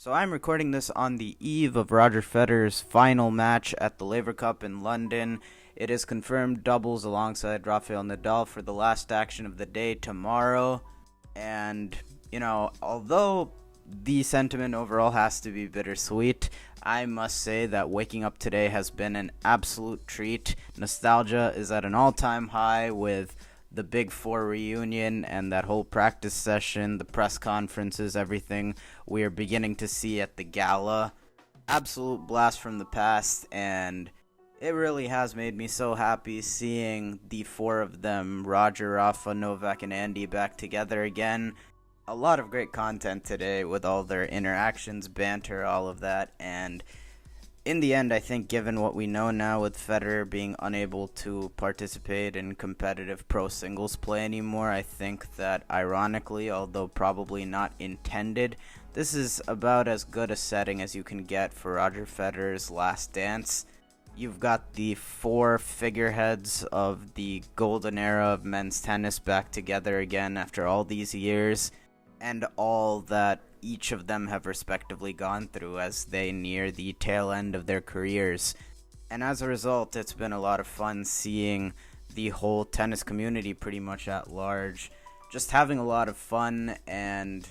So I'm recording this on the eve of Roger Federer's final match at the Laver Cup in London. It is confirmed doubles alongside Rafael Nadal for the last action of the day tomorrow. And, although the sentiment overall has to be bittersweet, I must say that waking up today has been an absolute treat. Nostalgia is at an all-time high with the Big Four reunion and that whole practice session, the press conferences, everything we are beginning to see at the gala. Absolute blast from the past, and it really has made me so happy seeing the four of them, Roger, Rafa, Novak, and Andy, back together again. A lot of great content today with all their interactions, banter, all of that, and in the end, I think given what we know now with Federer being unable to participate in competitive pro singles play anymore, I think that ironically, although probably not intended, this is about as good a setting as you can get for Roger Federer's last dance. You've got the four figureheads of the golden era of men's tennis back together again after all these years, and all that each of them have respectively gone through as they near the tail end of their careers. And as a result, it's been a lot of fun seeing the whole tennis community pretty much at large just having a lot of fun and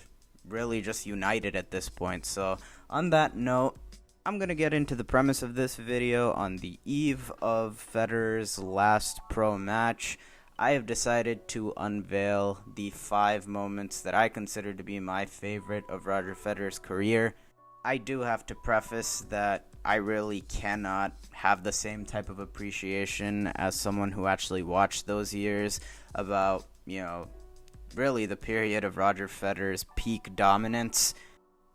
really just united at this point. So on that note, I'm going to get into the premise of this video on the eve of Federer's last pro match. I have decided to unveil the 5 moments that I consider to be my favorite of Roger Federer's career. I do have to preface that I really cannot have the same type of appreciation as someone who actually watched those years about, really the period of Roger Federer's peak dominance.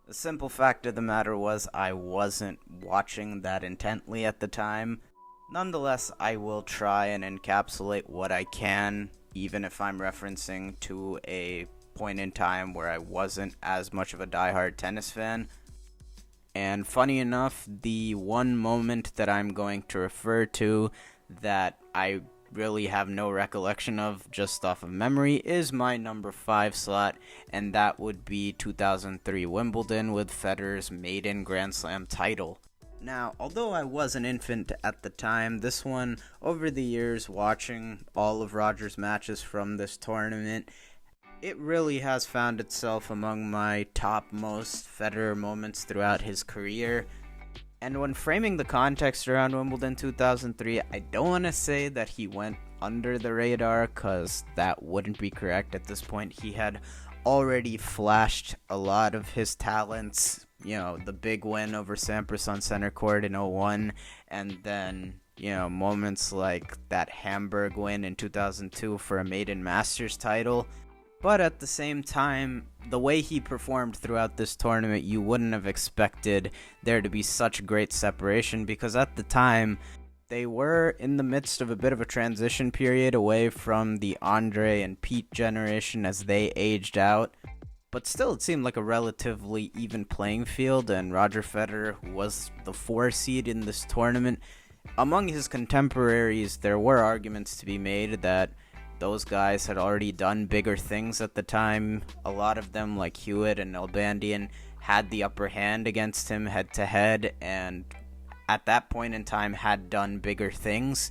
The simple fact of the matter was I wasn't watching that intently at the time. Nonetheless, I will try and encapsulate what I can, even if I'm referencing to a point in time where I wasn't as much of a diehard tennis fan. And funny enough, the one moment that I'm going to refer to that I really have no recollection of just off of memory is my number 5 slot, and that would be 2003 Wimbledon with Federer's maiden Grand Slam title. Now, although I was an infant at the time, this one, over the years, watching all of Roger's matches from this tournament, it really has found itself among my topmost Federer moments throughout his career. And when framing the context around Wimbledon 2003, I don't want to say that he went under the radar, because that wouldn't be correct at this point. He had already flashed a lot of his talents, the big win over Sampras on center court in 01, and then, moments like that Hamburg win in 2002 for a maiden Masters title. But at the same time, the way he performed throughout this tournament, you wouldn't have expected there to be such great separation, because at the time, they were in the midst of a bit of a transition period away from the Andre and Pete generation as they aged out. But still, it seemed like a relatively even playing field, and Roger Federer, who was the 4 seed in this tournament, among his contemporaries, there were arguments to be made that those guys had already done bigger things at the time. A lot of them, like Hewitt and Nalbandian, had the upper hand against him head-to-head, and at that point in time had done bigger things.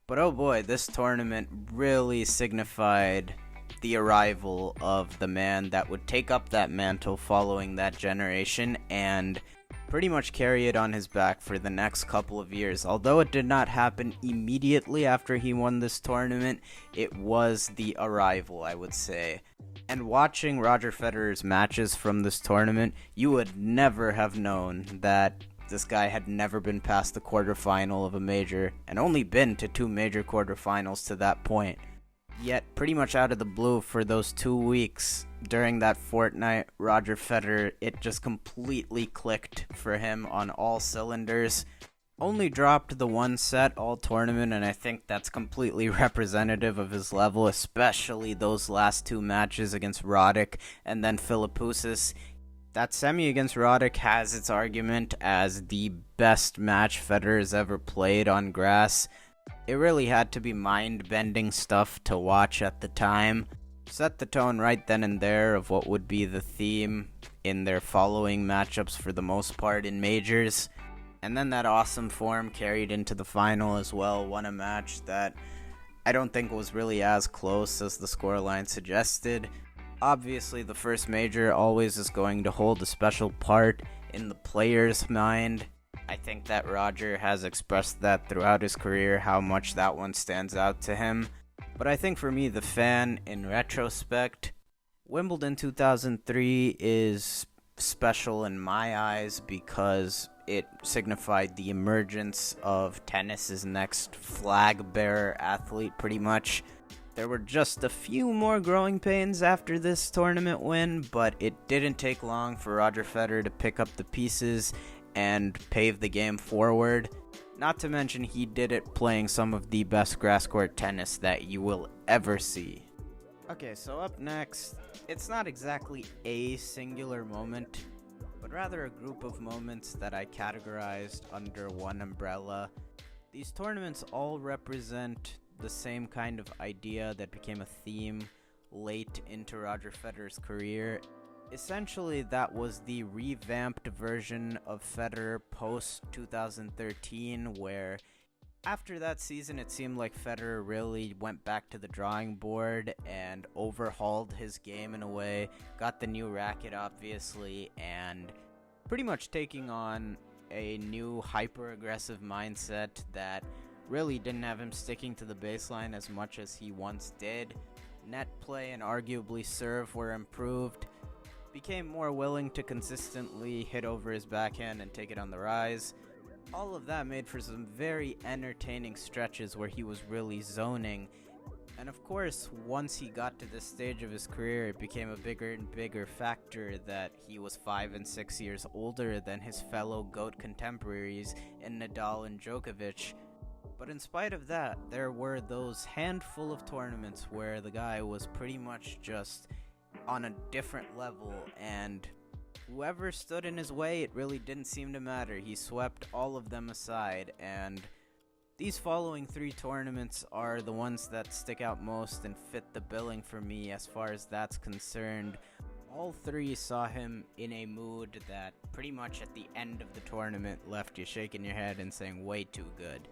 But oh boy, this tournament really signified the arrival of the man that would take up that mantle following that generation and pretty much carry it on his back for the next couple of years. Although it did not happen immediately after he won this tournament, it was the arrival, I would say. And watching Roger Federer's matches from this tournament, you would never have known that this guy had never been past the quarterfinal of a major and only been to 2 major quarterfinals to that point. Yet, pretty much out of the blue for those 2 weeks, during that fortnight, Roger Federer, it just completely clicked for him on all cylinders. Only dropped the 1 set all tournament, and I think that's completely representative of his level, especially those last 2 matches against Roddick and then Philippoussis. That semi against Roddick has its argument as the best match Federer's ever played on grass. It really had to be mind-bending stuff to watch at the time. set the tone right then and there of what would be the theme in their following matchups for the most part in majors. And then that awesome form carried into the final as well, won a match that I don't think was really as close as the scoreline suggested. Obviously, the first major always is going to hold a special part in the player's mind. I think that Roger has expressed that throughout his career, how much that one stands out to him. But I think for me, the fan, in retrospect, Wimbledon 2003 is special in my eyes because it signified the emergence of tennis's next flag-bearer athlete, pretty much. There were just a few more growing pains after this tournament win, but it didn't take long for Roger Federer to pick up the pieces and pave the game forward. Not to mention, he did it playing some of the best grass court tennis that you will ever see. Okay, so up next, it's not exactly a singular moment, but rather a group of moments that I categorized under one umbrella. These tournaments all represent the same kind of idea that became a theme late into Roger Federer's career. Essentially, that was the revamped version of Federer post-2013, where after that season, it seemed like Federer really went back to the drawing board and overhauled his game in a way, got the new racket, obviously, and pretty much taking on a new hyper-aggressive mindset that really didn't have him sticking to the baseline as much as he once did. Net play and arguably serve were improved. Became more willing to consistently hit over his backhand and take it on the rise. All of that made for some very entertaining stretches where he was really zoning. And of course, once he got to this stage of his career, it became a bigger and bigger factor that he was 5 and 6 years older than his fellow GOAT contemporaries in Nadal and Djokovic. But in spite of that, there were those handful of tournaments where the guy was pretty much just on a different level, and whoever stood in his way, it really didn't seem to matter. He swept all of them aside, and these following 3 tournaments are the ones that stick out most and fit the billing for me as far as that's concerned. All 3 saw him in a mood that pretty much at the end of the tournament left you shaking your head and saying, way too good.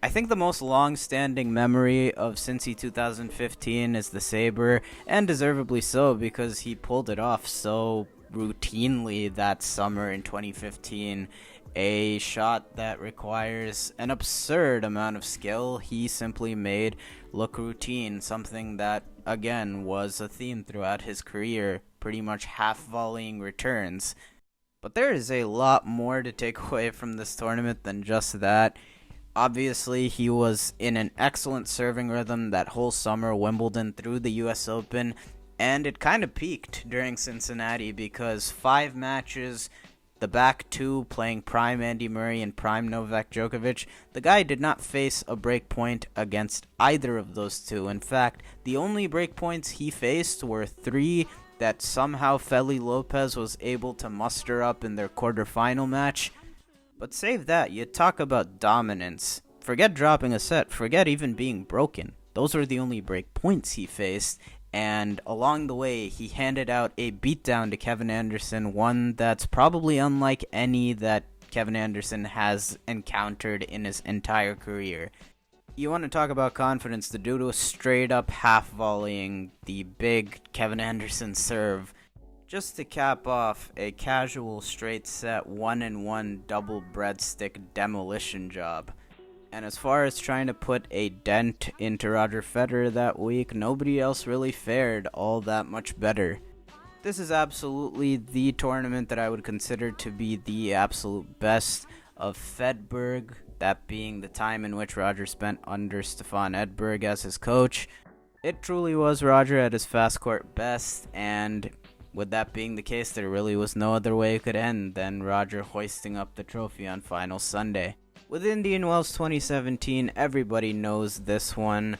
I think the most long-standing memory of Cincy 2015 is the Sabre, and deservedly so because he pulled it off so routinely that summer in 2015. A shot that requires an absurd amount of skill he simply made look routine, something that, again, was a theme throughout his career, pretty much half-volleying returns. But there is a lot more to take away from this tournament than just that. Obviously, he was in an excellent serving rhythm that whole summer, Wimbledon through the US Open, and it kind of peaked during Cincinnati because 5 matches, the back 2 playing prime Andy Murray and prime Novak Djokovic, the guy did not face a break point against either of those two. In fact, the only break points he faced were 3 that somehow Feli Lopez was able to muster up in their quarterfinal match. But save that, you talk about dominance. Forget dropping a set, forget even being broken. Those were the only break points he faced, and along the way, he handed out a beatdown to Kevin Anderson, one that's probably unlike any that Kevin Anderson has encountered in his entire career. You want to talk about confidence, the dude was straight up half volleying the big Kevin Anderson serve, just to cap off a casual straight set 1-1 double breadstick demolition job. And as far as trying to put a dent into Roger Federer that week, nobody else really fared all that much better. This is absolutely the tournament that I would consider to be the absolute best of Fedberg, that being the time in which Roger spent under Stefan Edberg as his coach. It truly was Roger at his fast court best, and with that being the case, there really was no other way it could end than Roger hoisting up the trophy on final Sunday. With Indian Wells 2017, everybody knows this one.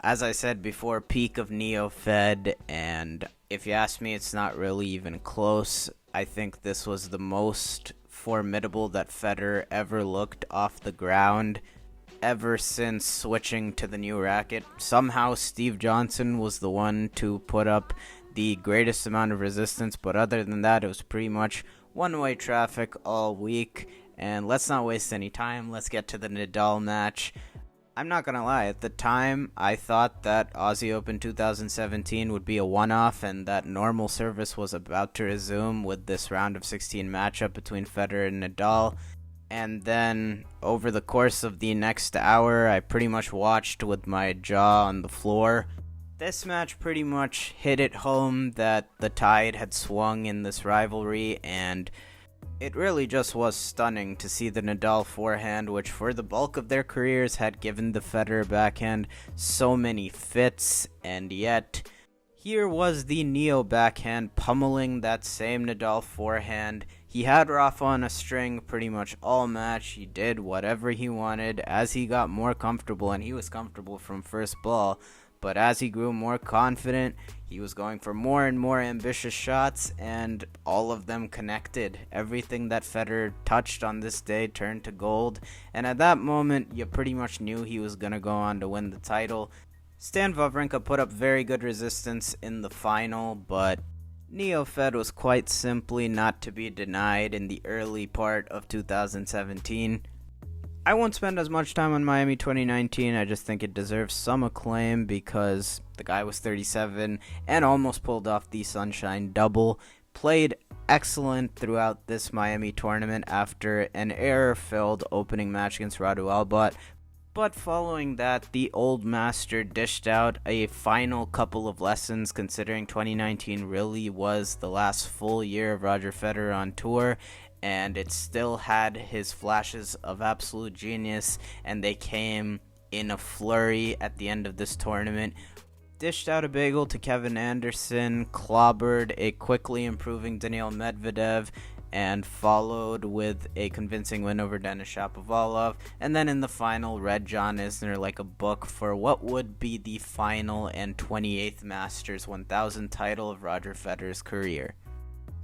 As I said before, peak of Neo-Fed, and if you ask me, it's not really even close. I think this was the most formidable that Federer ever looked off the ground. ever since switching to the new racket. Somehow Steve Johnson was the one to put up the greatest amount of resistance, but other than that, it was pretty much one-way traffic all week. And let's not waste any time. Let's get to the Nadal match. I'm not going to lie, at the time, I thought that Aussie Open 2017 would be a one-off and that normal service was about to resume with this round of 16 matchup between Federer and Nadal. And then, over the course of the next hour, I pretty much watched with my jaw on the floor. This match pretty much hit it home that the tide had swung in this rivalry, and it really just was stunning to see the Nadal forehand, which for the bulk of their careers had given the Federer backhand so many fits, and yet here was the Neo backhand pummeling that same Nadal forehand. He had Rafa on a string pretty much all match. He did whatever he wanted as he got more comfortable, and he was comfortable from first ball. But as he grew more confident, he was going for more and more ambitious shots, and all of them connected. Everything that Federer touched on this day turned to gold, and at that moment, you pretty much knew he was going to go on to win the title. Stan Wawrinka put up very good resistance in the final, but Neo Fed was quite simply not to be denied in the early part of 2017. I won't spend as much time on Miami 2019, I just think it deserves some acclaim because the guy was 37 and almost pulled off the Sunshine Double, played excellent throughout this Miami tournament after an error-filled opening match against Radu Albat, but following that, the old master dished out a final couple of lessons considering 2019 really was the last full year of Roger Federer on tour, and it still had his flashes of absolute genius, and they came in a flurry at the end of this tournament. Dished out a bagel to Kevin Anderson, clobbered a quickly improving Daniil Medvedev, and followed with a convincing win over Denis Shapovalov, and then in the final read John Isner like a book for what would be the final and 28th Masters 1000 title of Roger Federer's career.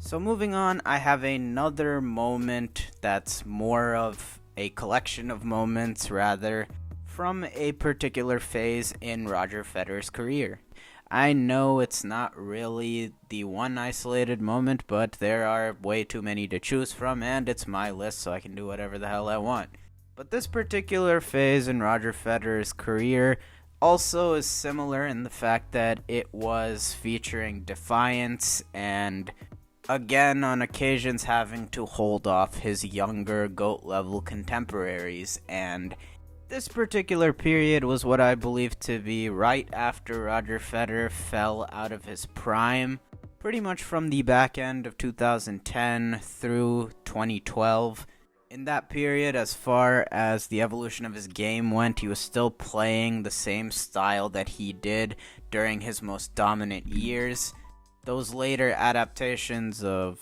So moving on, I have another moment that's more of a collection of moments, rather, from a particular phase in Roger Federer's career. I know it's not really the one isolated moment, but there are way too many to choose from, and it's my list, so I can do whatever the hell I want. But this particular phase in Roger Federer's career also is similar in the fact that it was featuring defiance and, again, on occasions having to hold off his younger GOAT-level contemporaries, and this particular period was what I believe to be right after Roger Federer fell out of his prime, pretty much from the back end of 2010 through 2012. In that period, as far as the evolution of his game went, he was still playing the same style that he did during his most dominant years. Those later adaptations of,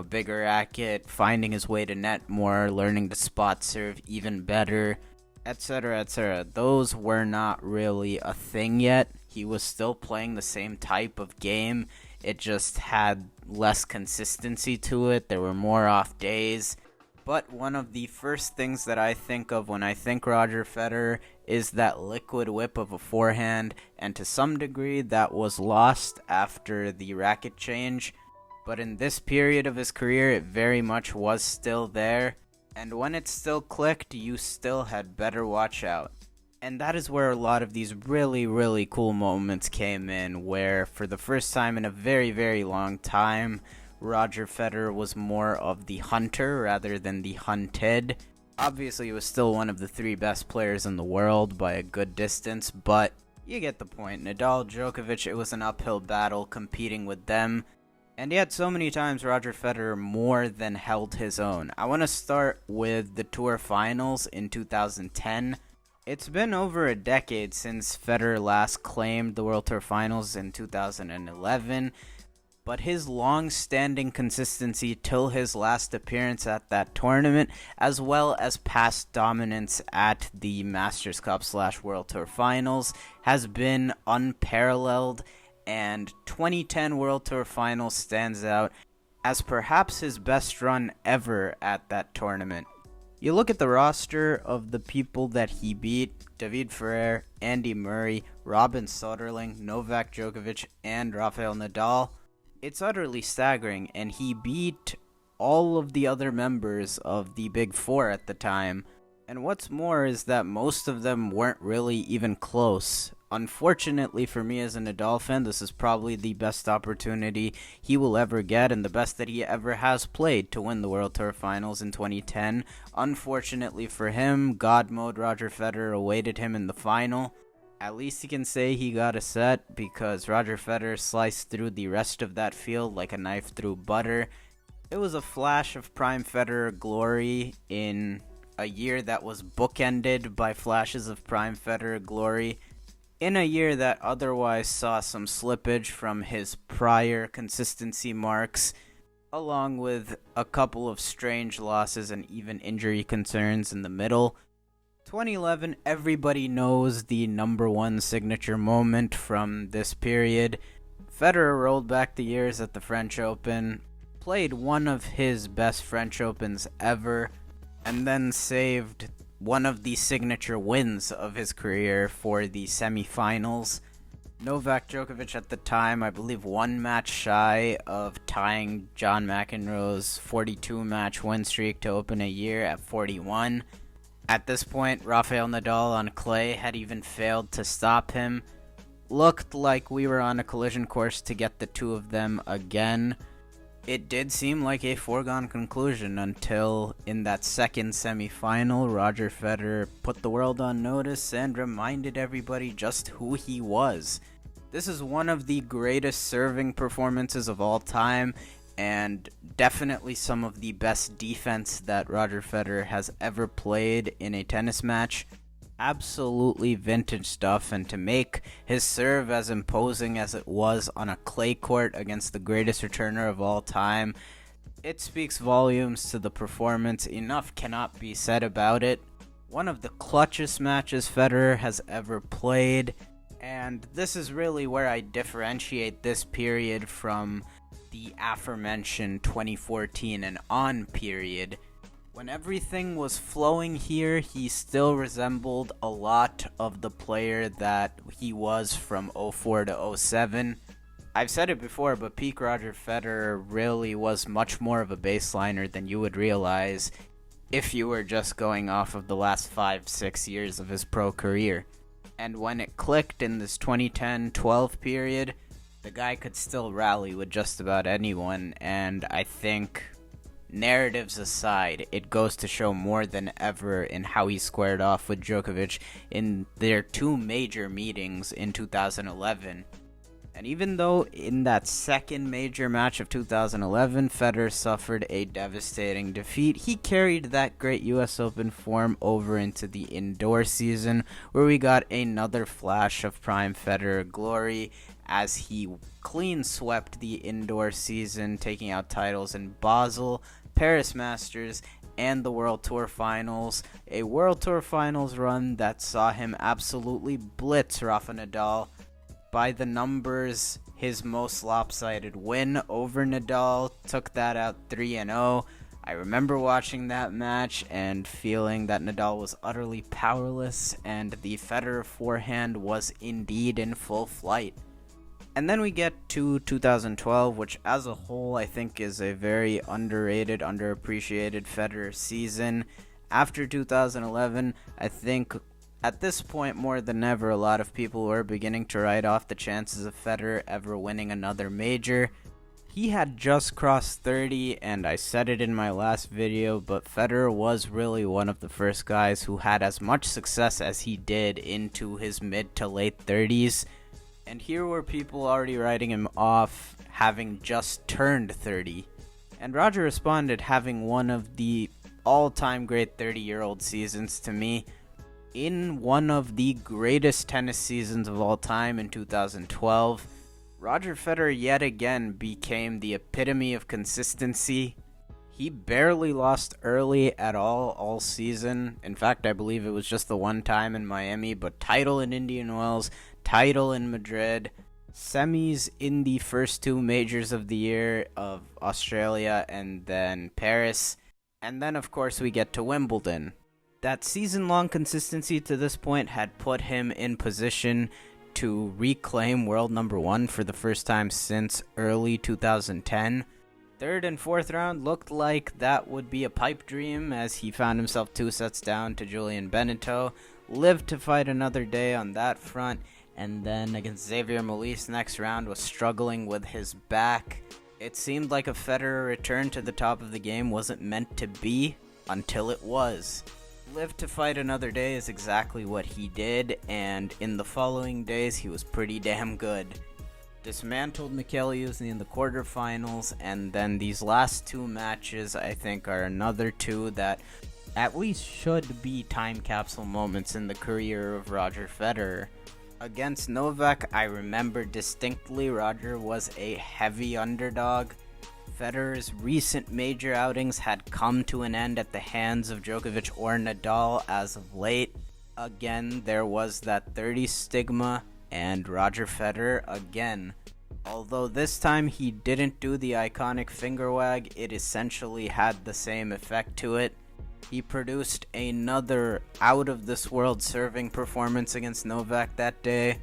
bigger racket, finding his way to net more, learning to spot serve even better, etc., etc., those were not really a thing yet. He was still playing the same type of game. It just had less consistency to it. There were more off days. But one of the first things that I think of when I think Roger Federer is that liquid whip of a forehand, and to some degree that was lost after the racket change. But in this period of his career, it very much was still there. And when it still clicked, you still had better watch out. And that is where a lot of these really, really cool moments came in, where for the first time in a very, very long time, Roger Federer was more of the hunter rather than the hunted. Obviously, he was still one of the three best players in the world by a good distance, but you get the point. Nadal, Djokovic, it was an uphill battle competing with them. And yet, so many times Roger Federer more than held his own. I want to start with the Tour Finals in 2010. It's been over a decade since Federer last claimed the World Tour Finals in 2011, but his long-standing consistency till his last appearance at that tournament, as well as past dominance at the Masters Cup / World Tour Finals, has been unparalleled. And 2010 World Tour Finals stands out as perhaps his best run ever at that tournament. You look at the roster of the people that he beat: David Ferrer, Andy Murray, Robin Soderling, Novak Djokovic, and Rafael Nadal. It's utterly staggering, and he beat all of the other members of the Big Four at the time. And what's more is that most of them weren't really even close. Unfortunately for me as a Nadal fan, this is probably the best opportunity he will ever get and the best that he ever has played to win the World Tour Finals in 2010. Unfortunately for him, God mode Roger Federer awaited him in the final. At least he can say he got a set, because Roger Federer sliced through the rest of that field like a knife through butter. It was a flash of prime Federer glory in a year that was bookended by flashes of prime Federer glory, in a year that otherwise saw some slippage from his prior consistency marks, along with a couple of strange losses and even injury concerns in the middle. 2011, everybody knows the number one signature moment from this period. Federer rolled back the years at the French Open, played one of his best French Opens ever, and then saved one of the signature wins of his career for the semifinals. Novak Djokovic at the time, I believe, one match shy of tying John McEnroe's 42-match win streak to open a year at 41. At this point, Rafael Nadal on clay had even failed to stop him. Looked like we were on a collision course to get the two of them again. It did seem like a foregone conclusion until, in that second semifinal, Roger Federer put the world on notice and reminded everybody just who he was. This is one of the greatest serving performances of all time, and definitely some of the best defense that Roger Federer has ever played in a tennis match. Absolutely vintage stuff, and to make his serve as imposing as it was on a clay court against the greatest returner of all time, it speaks volumes to the performance. Enough cannot be said about it. One of the clutchest matches Federer has ever played, and this is really where I differentiate this period from the aforementioned 2014 and on period. When everything was flowing here, he still resembled a lot of the player that he was from 04 to 07. I've said it before, but peak Roger Federer really was much more of a baseliner than you would realize if you were just going off of the last 5-6 years of his pro career. And when it clicked in this 2010-12 period, the guy could still rally with just about anyone, and I think, narratives aside, it goes to show more than ever in how he squared off with Djokovic in their two major meetings in 2011. And even though in that second major match of 2011, Federer suffered a devastating defeat, he carried that great US Open form over into the indoor season, where we got another flash of prime Federer glory as he clean swept the indoor season, taking out titles in Basel, Paris Masters, and the World Tour Finals. A World Tour Finals run that saw him absolutely blitz Rafa Nadal. By the numbers, his most lopsided win over Nadal, took that out 3-0. I remember watching that match and feeling that Nadal was utterly powerless, and the Federer forehand was indeed in full flight. And then we get to 2012, which as a whole I think is a very underrated, underappreciated Federer season. After 2011, I think at this point more than ever, a lot of people were beginning to write off the chances of Federer ever winning another major. He had just crossed 30, and I said it in my last video, but Federer was really one of the first guys who had as much success as he did into his mid to late 30s. And here were people already writing him off having just turned 30. And Roger responded having one of the all-time great 30-year-old seasons to me, in one of the greatest tennis seasons of all time in 2012. Roger Federer yet again became the epitome of consistency. He barely lost early at all season. In fact, I believe it was just the one time in Miami, but title in Indian Wells, title in Madrid, semis in the first two majors of the year of Australia and then Paris, And then, of course, we get to Wimbledon. That season-long consistency to this point had put him in position to reclaim world number 1 for the first time since early 2010. Third and fourth round looked like that would be a pipe dream as he found himself 2 sets down to Julian Benneteau, lived to fight another day on that front, and then against Xavier Molise next round was struggling with his back. It seemed like a Federer return to the top of the game wasn't meant to be until it was. Live to fight another day is exactly what he did, and in the following days he was pretty damn good. Dismantled Mikhail Yuzny in the quarterfinals, and then these last 2 matches I think are another 2 that at least should be time capsule moments in the career of Roger Federer. Against Novak, I remember distinctly Roger was a heavy underdog. Federer's recent major outings had come to an end at the hands of Djokovic or Nadal as of late. Again, there was that 30 stigma, and Roger Federer again. Although this time he didn't do the iconic finger wag, it essentially had the same effect to it. He produced another out-of-this-world serving performance against Novak that day.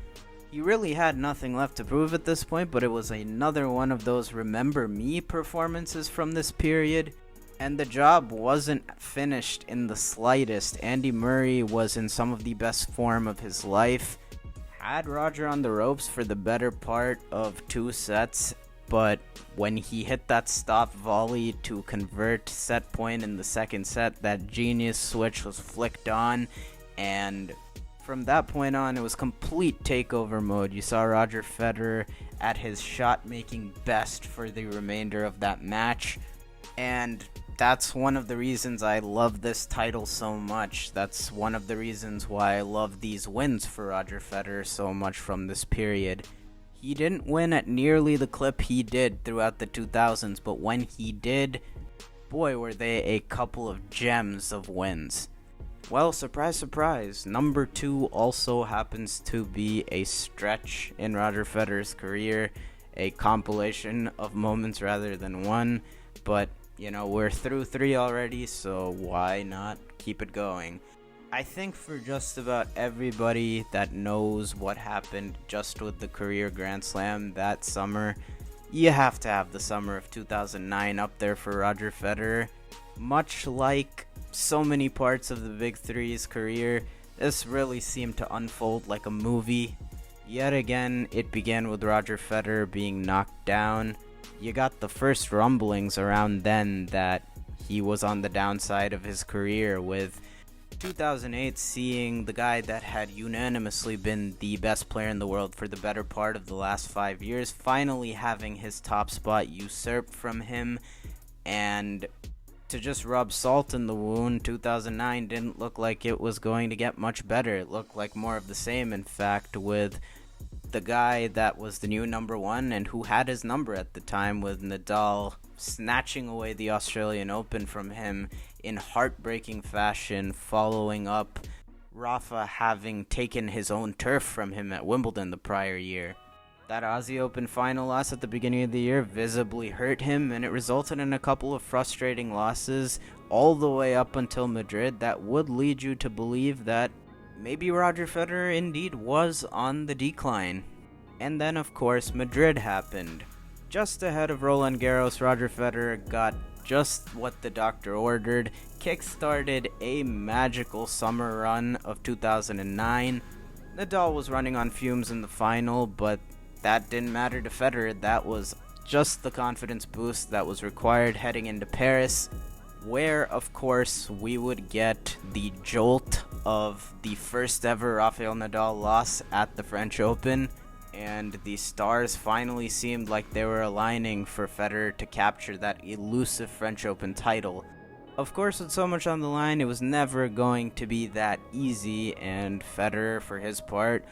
He really had nothing left to prove at this point, but it was another one of those remember me performances from this period. And the job wasn't finished in the slightest. Andy Murray was in some of the best form of his life. Had Roger on the ropes for the better part of 2 sets, but when he hit that stop volley to convert set point in the second set, that genius switch was flicked on, and from that point on, it was complete takeover mode. You saw Roger Federer at his shot-making best for the remainder of that match, and that's one of the reasons I love this title so much. That's one of the reasons why I love these wins for Roger Federer so much from this period. He didn't win at nearly the clip he did throughout the 2000s, but when he did, boy, were they a couple of gems of wins. Well, surprise, surprise, number 2 also happens to be a stretch in Roger Federer's career, a compilation of moments rather than one, but, you know, we're through 3 already, so why not keep it going? I think for just about everybody that knows what happened just with the career Grand Slam that summer, you have to have the summer of 2009 up there for Roger Federer. Much like so many parts of the Big Three's career, this really seemed to unfold like a movie. Yet again, it began with Roger Federer being knocked down. You got the first rumblings around then that he was on the downside of his career, with 2008 seeing the guy that had unanimously been the best player in the world for the better part of the last 5 years finally having his top spot usurped from him. And to just rub salt in the wound, 2009 didn't look like it was going to get much better. It looked like more of the same, in fact, with the guy that was the new number 1 and who had his number at the time, with Nadal snatching away the Australian Open from him in heartbreaking fashion, following up Rafa having taken his own turf from him at Wimbledon the prior year. That Aussie Open final loss at the beginning of the year visibly hurt him, and it resulted in a couple of frustrating losses all the way up until Madrid that would lead you to believe that maybe Roger Federer indeed was on the decline. And then, of course, Madrid happened. Just ahead of Roland Garros, Roger Federer got just what the doctor ordered, kick-started a magical summer run of 2009. Nadal was running on fumes in the final, but that didn't matter to Federer. That was just the confidence boost that was required heading into Paris, where, of course, we would get the jolt of the first ever Rafael Nadal loss at the French Open, and the stars finally seemed like they were aligning for Federer to capture that elusive French Open title. Of course, with so much on the line, it was never going to be that easy, and Federer, for his part,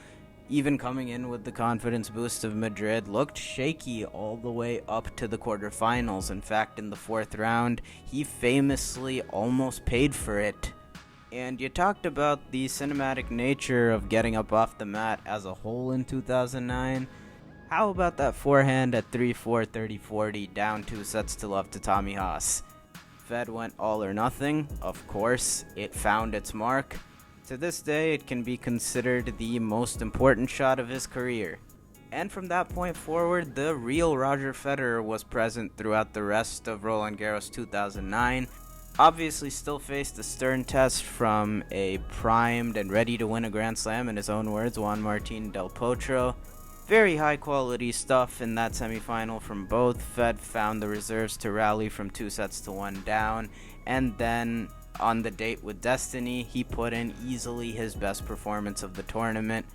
even coming in with the confidence boost of Madrid, looked shaky all the way up to the quarterfinals. In fact, in the 4th round, he famously almost paid for it. And you talked about the cinematic nature of getting up off the mat as a whole in 2009. How about that forehand at 3-4, 30-40, down 2 sets to love to Tommy Haas? Fed went all or nothing. Of course, it found its mark. To this day, it can be considered the most important shot of his career. And from that point forward, the real Roger Federer was present throughout the rest of Roland Garros 2009. Obviously still faced a stern test from a primed and ready to win a Grand Slam, in his own words, Juan Martín del Potro. Very high quality stuff in that semifinal from both. Fed found the reserves to rally from 2-1 down, and then on the date with Destiny, he put in easily his best performance of the tournament.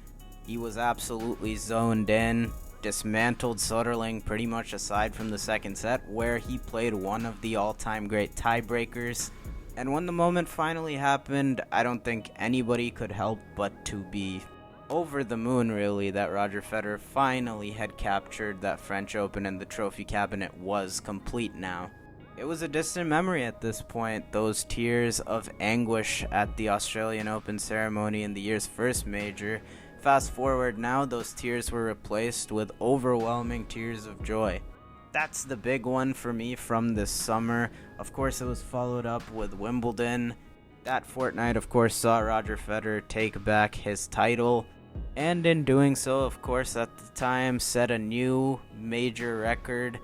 He was absolutely zoned in, dismantled Soderling pretty much aside from the second set, where he played one of the all-time great tiebreakers. And when the moment finally happened, I don't think anybody could help but to be over the moon, really, that Roger Federer finally had captured that French Open and the trophy cabinet was complete now. It was a distant memory at this point, those tears of anguish at the Australian Open ceremony in the year's first major. Fast forward now, those tears were replaced with overwhelming tears of joy. That's the big one for me from this summer. Of course, it was followed up with Wimbledon. That fortnight, of course, saw Roger Federer take back his title, and in doing so, of course, at the time, set a new major record,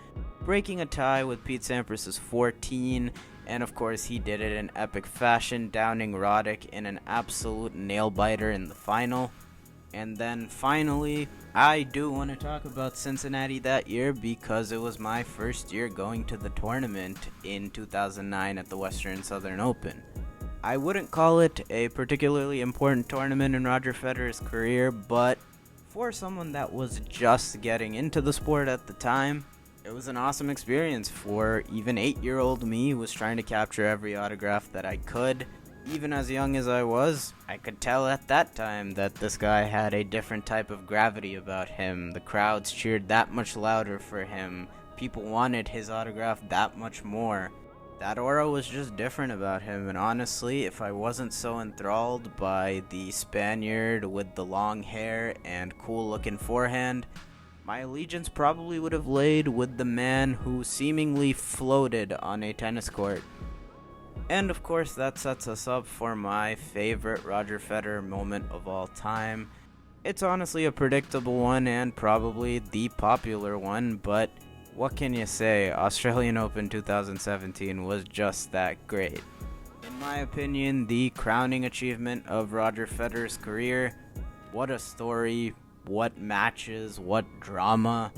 breaking a tie with Pete Sampras's 14, and of course, he did it in epic fashion, downing Roddick in an absolute nail-biter in the final. And then finally, I do want to talk about Cincinnati that year because it was my first year going to the tournament in 2009 at the Western Southern Open. I wouldn't call it a particularly important tournament in Roger Federer's career, but for someone that was just getting into the sport at the time, it was an awesome experience for even 8-year-old me who was trying to capture every autograph that I could. Even as young as I was, I could tell at that time that this guy had a different type of gravity about him. The crowds cheered that much louder for him. People wanted his autograph that much more. That aura was just different about him, and honestly, if I wasn't so enthralled by the Spaniard with the long hair and cool-looking forehand, my allegiance probably would have laid with the man who seemingly floated on a tennis court. And of course, that sets us up for my favorite Roger Federer moment of all time. It's honestly a predictable one and probably the popular one, but what can you say? Australian Open 2017 was just that great. In my opinion, the crowning achievement of Roger Federer's career. What a story, what matches, what drama.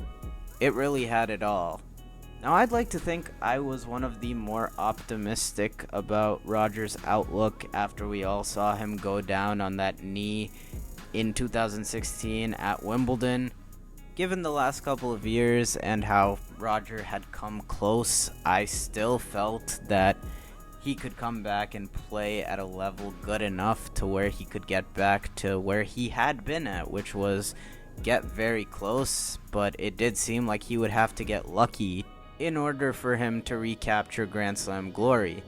It really had it all. Now, I'd like to think I was one of the more optimistic about Roger's outlook after we all saw him go down on that knee in 2016 at Wimbledon. Given the last couple of years and how Roger had come close, I still felt that he could come back and play at a level good enough to where he could get back to where he had been at, which was get very close, but it did seem like he would have to get lucky in order for him to recapture Grand Slam glory.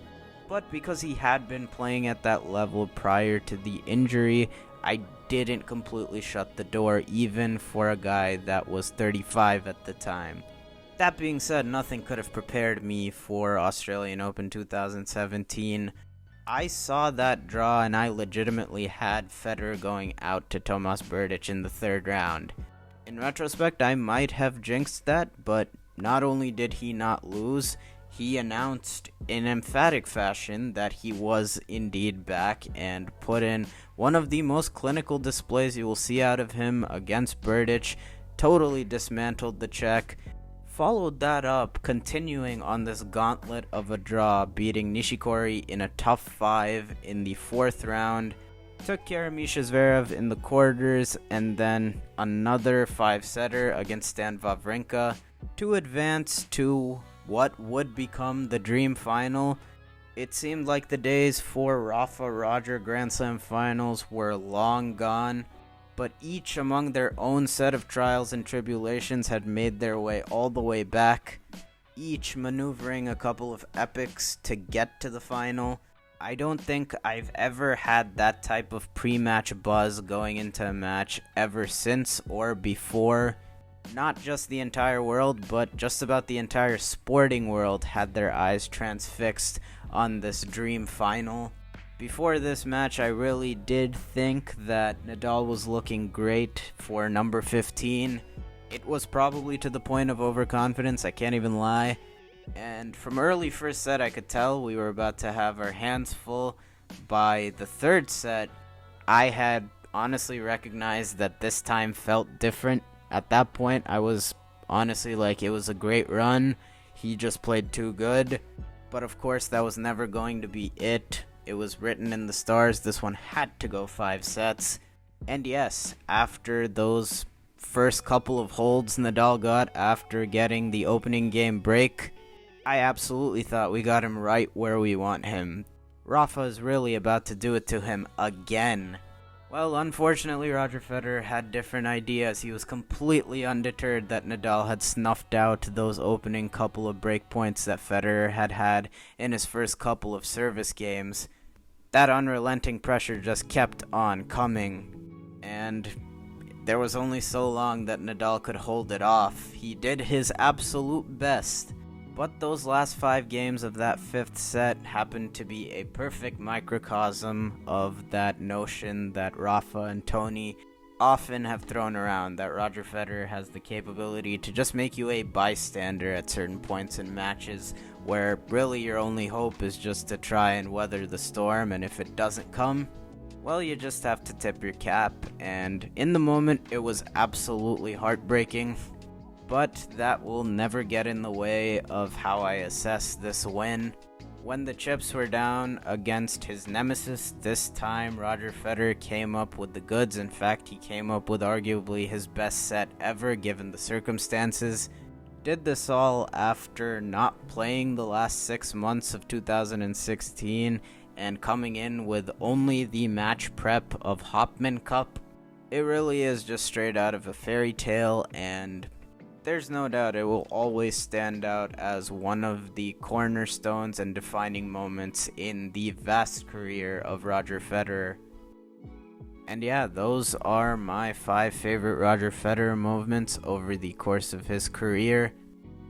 But because he had been playing at that level prior to the injury, I didn't completely shut the door, even for a guy that was 35 at the time. That being said, nothing could have prepared me for Australian Open 2017. I saw that draw and I legitimately had Federer going out to Tomas Berdych in the third round. In retrospect, I might have jinxed that, but not only did he not lose, he announced in emphatic fashion that he was indeed back and put in one of the most clinical displays you will see out of him against Berdych, totally dismantled the Czech, followed that up, continuing on this gauntlet of a draw, beating Nishikori in a tough 5 in the fourth round, took care of Misha Zverev in the quarters, and then another 5-setter against Stan Wawrinka to advance to what would become the dream final. It seemed like the days for Rafa Roger Grand Slam finals were long gone, but each among their own set of trials and tribulations had made their way all the way back, each maneuvering a couple of epics to get to the final. I don't think I've ever had that type of pre-match buzz going into a match ever since or before. Not just the entire world, but just about the entire sporting world had their eyes transfixed on this dream final. Before this match, I really did think that Nadal was looking great for number 15. It was probably to the point of overconfidence, I can't even lie. And from early first set, I could tell we were about to have our hands full. By the third set, I had honestly recognized that this time felt different. At that point, I was honestly like, it was a great run. He just played too good. But of course, that was never going to be it. It was written in the stars. This one had to go 5 sets. And yes, after those first couple of holds Nadal got after getting the opening game break, I absolutely thought we got him right where we want him. Rafa is really about to do it to him again. Well, unfortunately, Roger Federer had different ideas. He was completely undeterred that Nadal had snuffed out those opening couple of break points that Federer had in his first couple of service games. That unrelenting pressure just kept on coming, and there was only so long that Nadal could hold it off. He did his absolute best. But those last 5 games of that 5th set happened to be a perfect microcosm of that notion that Rafa and Tony often have thrown around, that Roger Federer has the capability to just make you a bystander at certain points in matches where really your only hope is just to try and weather the storm, and if it doesn't come, well, you just have to tip your cap. And in the moment, it was absolutely heartbreaking. But that will never get in the way of how I assess this win. When the chips were down against his nemesis, this time Roger Federer came up with the goods. In fact, he came up with arguably his best set ever given the circumstances. Did this all after not playing the last 6 months of 2016 and coming in with only the match prep of Hopman Cup. It really is just straight out of a fairy tale, and there's no doubt it will always stand out as one of the cornerstones and defining moments in the vast career of Roger Federer. And yeah, those are my 5 favorite Roger Federer moments over the course of his career.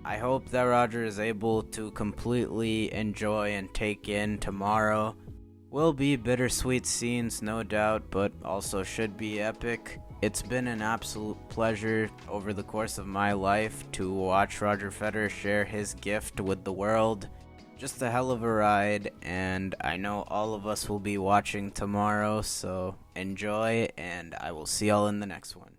I hope that Roger is able to completely enjoy and take in tomorrow. Will be bittersweet scenes, no doubt, but also should be epic. It's been an absolute pleasure over the course of my life to watch Roger Federer share his gift with the world. Just a hell of a ride, and I know all of us will be watching tomorrow, so enjoy, and I will see y'all in the next one.